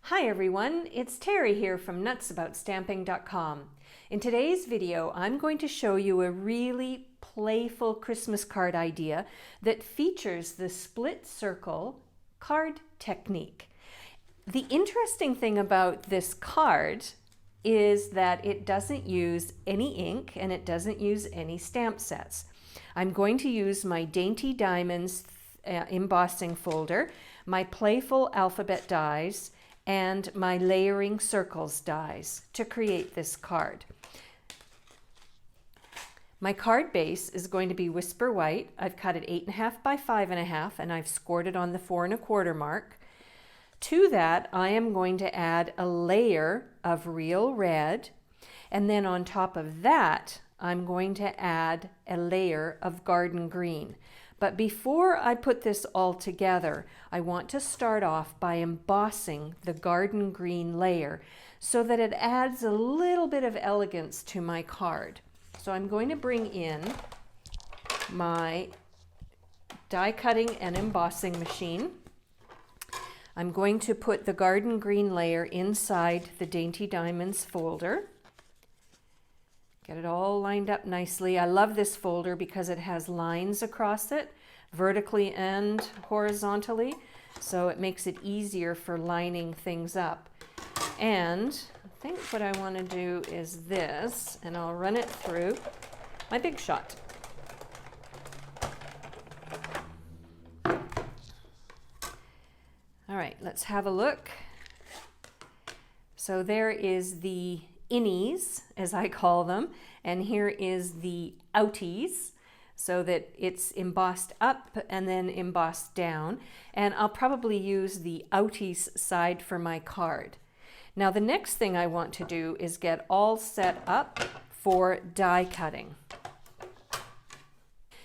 Hi everyone, it's Terry here from nutsaboutsstamping.com. In today's video, I'm going to show you a really playful Christmas card idea that features the split circle card technique. The interesting thing about this card is that it doesn't use any ink and it doesn't use any stamp sets. I'm going to use my Dainty Diamonds embossing folder, my Playful Alphabet dies, and my layering circles dies to create this card. My card base is going to be Whisper White. I've cut it 8.5 by 5.5 and I've scored it on the 4 1/4 mark. To that, I am going to add a layer of real red, and then on top of that, I'm going to add a layer of garden green. But before I put this all together, I want to start off by embossing the garden green layer so that it adds a little bit of elegance to my card. So I'm going to bring in my die cutting and embossing machine. I'm going to put the garden green layer inside the Dainty Diamonds folder. Get it all lined up nicely. I love this folder because it has lines across it, vertically and horizontally, so it makes it easier for lining things up. And I think what I want to do is this, and I'll run it through my Big Shot. All right, let's have a look. So there is the innies, as I call them, and here is the outies, so that it's embossed up and then embossed down, and I'll probably use the outies side for my card. Now the next thing I want to do is get all set up for die cutting.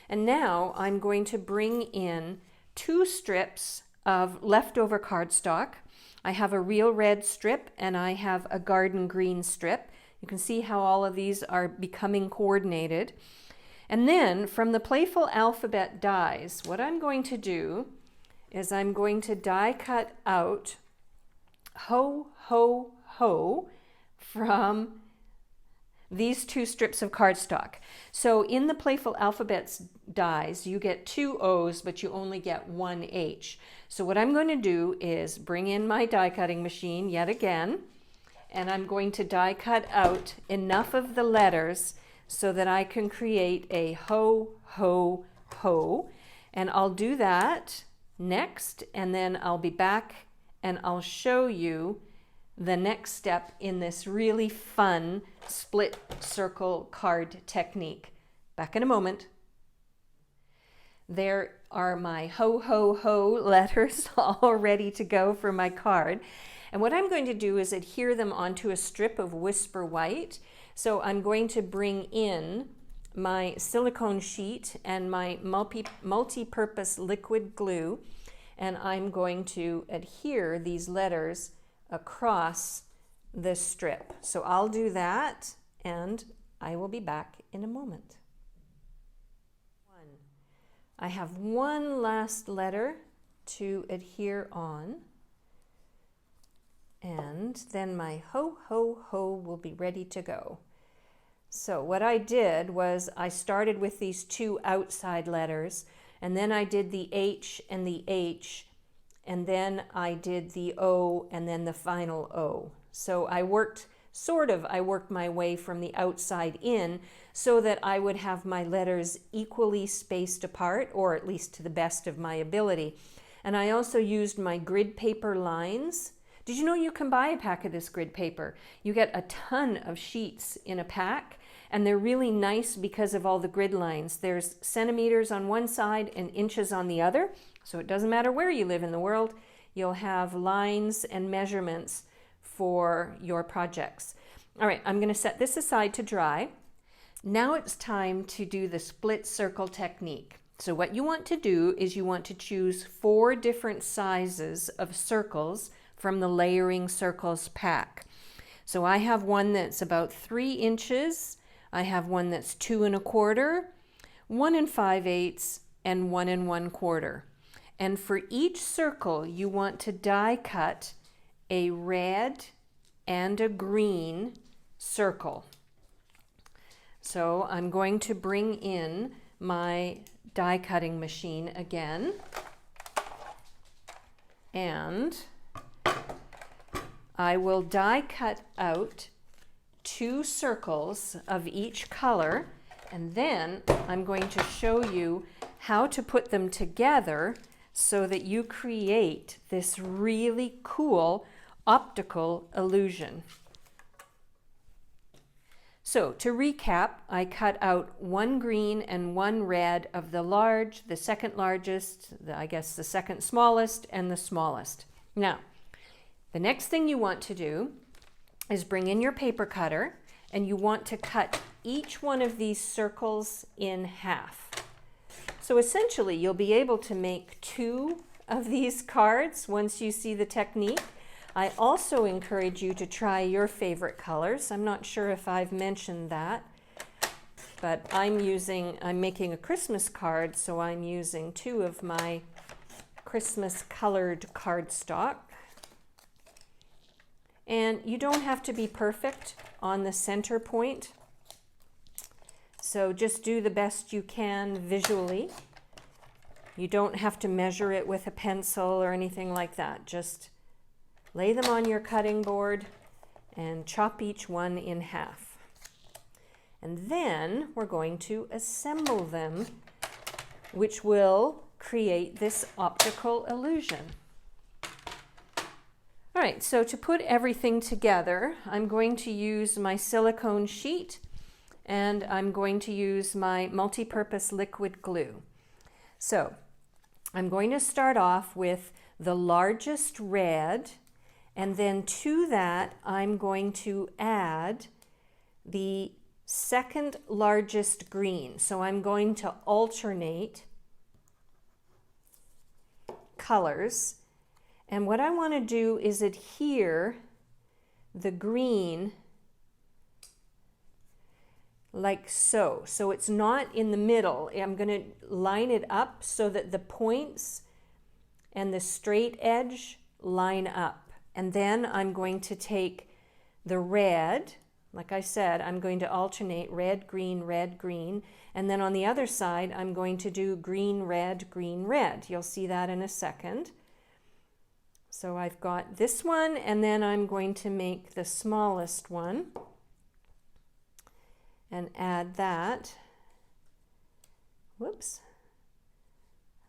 And now I'm going to bring in 2 strips of leftover cardstock. I have a real red strip and I have a garden green strip. You can see how all of these are becoming coordinated. And then from the Playful Alphabet dies, what I'm going to do is I'm going to die cut out ho, ho, ho from these 2 strips of cardstock. So in the Playful Alphabets dies, you get 2 O's, but you only get 1 H. So what I'm going to do is bring in my die cutting machine yet again, and I'm going to die cut out enough of the letters so that I can create a ho, ho, ho. And I'll do that next, and then I'll be back and I'll show you the next step in this really fun split circle card technique. Back in a moment. There are my ho, ho, ho letters all ready to go for my card. And what I'm going to do is adhere them onto a strip of Whisper White. So I'm going to bring in my silicone sheet and my multi-purpose liquid glue, and I'm going to adhere these letters across this strip. So I'll do that and I will be back in a moment. I have one last letter to adhere on, and then my ho, ho, ho will be ready to go. So what I did was I started with these 2 outside letters, and then I did the H and the H, and then I did the O and then the final O. So I worked my way from the outside in so that I would have my letters equally spaced apart, or at least to the best of my ability. And I also used my grid paper lines. Did you know you can buy a pack of this grid paper? You get a ton of sheets in a pack, and they're really nice because of all the grid lines. There's centimeters on one side and inches on the other, so it doesn't matter where you live in the world, you'll have lines and measurements for your projects. All right, I'm going to set this aside to dry. Now it's time to do the split circle technique. So what you want to do is you want to choose 4 different sizes of circles from the Layering Circles pack. So I have one that's about 3 inches, I have one that's 2 1/4, 1 5/8, and 1 1/4. And for each circle, you want to die cut a red and a green circle. So I'm going to bring in my die cutting machine again, and I will die cut out 2 circles of each color, and then I'm going to show you how to put them together so that you create this really cool optical illusion. So to recap, I cut out 1 green and 1 red of the large, the second largest, I guess the second smallest, and the smallest. Now, the next thing you want to do is bring in your paper cutter, and you want to cut each one of these circles in half. So essentially, you'll be able to make 2 of these cards once you see the technique. I also encourage you to try your favorite colors. I'm not sure if I've mentioned that, but I'm making a Christmas card, so I'm using 2 of my Christmas colored cardstock. And you don't have to be perfect on the center point, so just do the best you can visually. You don't have to measure it with a pencil or anything like that. Just lay them on your cutting board and chop each one in half. And then we're going to assemble them, which will create this optical illusion. All right, so to put everything together, I'm going to use my silicone sheet, and I'm going to use my multi-purpose liquid glue. So I'm going to start off with the largest red, and then to that I'm going to add the second largest green. So I'm going to alternate colors, and what I want to do is adhere the green like so. So it's not in the middle. I'm going to line it up so that the points and the straight edge line up. And then I'm going to take the red, like I said, I'm going to alternate red, green, and then on the other side I'm going to do green, red, green, red. You'll see that in a second. So I've got this one, and then I'm going to make the smallest one and add that, whoops,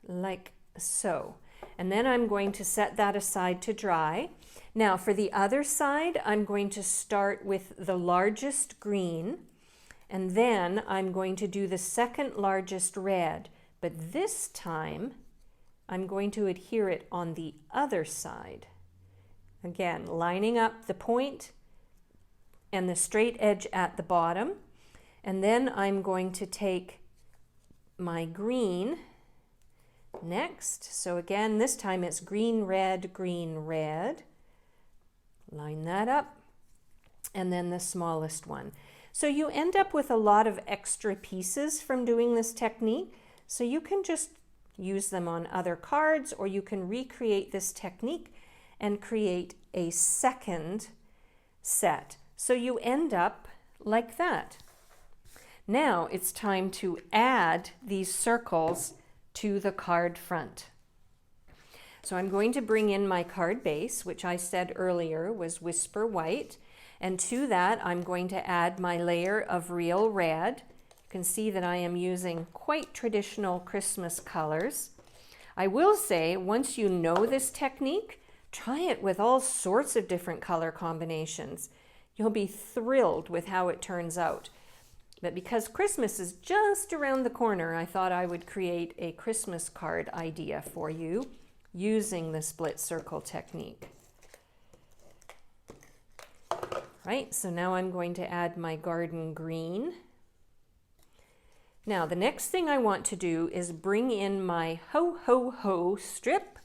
like so. And then I'm going to set that aside to dry. Now for the other side, I'm going to start with the largest green, and then I'm going to do the second largest red, but this time I'm going to adhere it on the other side. Again, lining up the point and the straight edge at the bottom. And then I'm going to take my green next. So again, this time it's green, red, line that up, and then the smallest one. So you end up with a lot of extra pieces from doing this technique. So you can just use them on other cards, or you can recreate this technique and create a second set. So you end up like that. Now it's time to add these circles to the card front. So I'm going to bring in my card base, which I said earlier was Whisper White, and to that I'm going to add my layer of real red. You can see that I am using quite traditional Christmas colors. I will say, once you know this technique, try it with all sorts of different color combinations. You'll be thrilled with how it turns out. But because Christmas is just around the corner, I thought I would create a Christmas card idea for you using the split circle technique. Right, so now I'm going to add my garden green. Now the next thing I want to do is bring in my Ho Ho Ho strip,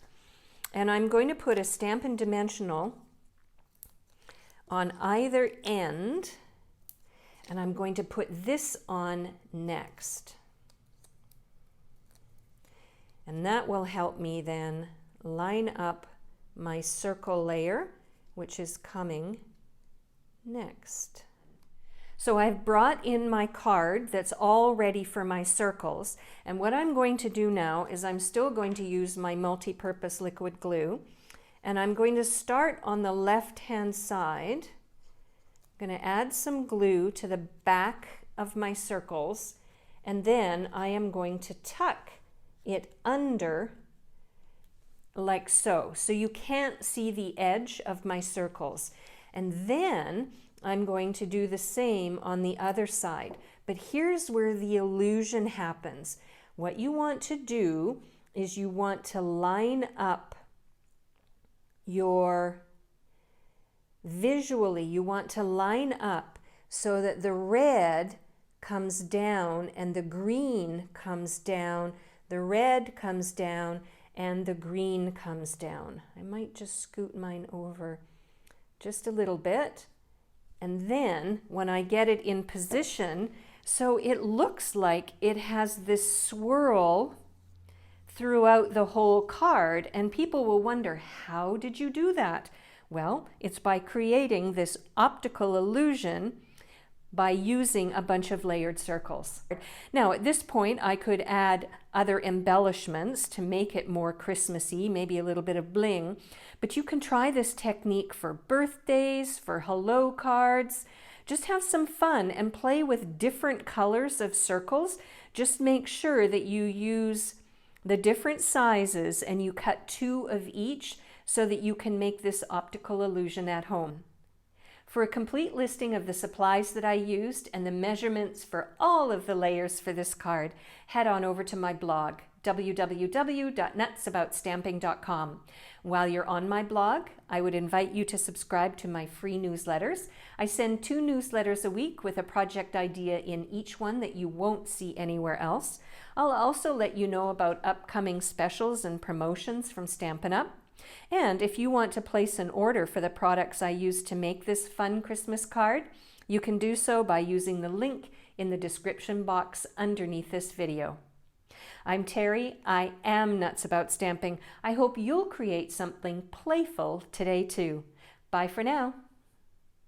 and I'm going to put a Stampin' Dimensional on either end, and I'm going to put this on next. And that will help me then line up my circle layer which is coming next. So I've brought in my card that's all ready for my circles, and what I'm going to do now is I'm still going to use my multi-purpose liquid glue, and I'm going to start on the left-hand side. I'm going to add some glue to the back of my circles, and then I am going to tuck it under like so. So you can't see the edge of my circles. And then I'm going to do the same on the other side. But here's where the illusion happens. What you want to do is you want to line up visually, you want to line up so that the red comes down and the green comes down, the red comes down and the green comes down. I might just scoot mine over just a little bit. And then when I get it in position, so it looks like it has this swirl throughout the whole card, and people will wonder, how did you do that? Well, it's by creating this optical illusion by using a bunch of layered circles. Now at this point I could add other embellishments to make it more Christmassy, maybe a little bit of bling, but you can try this technique for birthdays, for hello cards. Just have some fun and play with different colors of circles. Just make sure that you use the different sizes and you cut 2 of each so that you can make this optical illusion at home. For a complete listing of the supplies that I used and the measurements for all of the layers for this card, head on over to my blog, www.nutsaboutstamping.com. While you're on my blog, I would invite you to subscribe to my free newsletters. I send 2 newsletters a week with a project idea in each one that you won't see anywhere else. I'll also let you know about upcoming specials and promotions from Stampin' Up! And if you want to place an order for the products I used to make this fun Christmas card, you can do so by using the link in the description box underneath this video. I'm Terry. I am Nuts About Stamping. I hope you'll create something playful today too. Bye for now.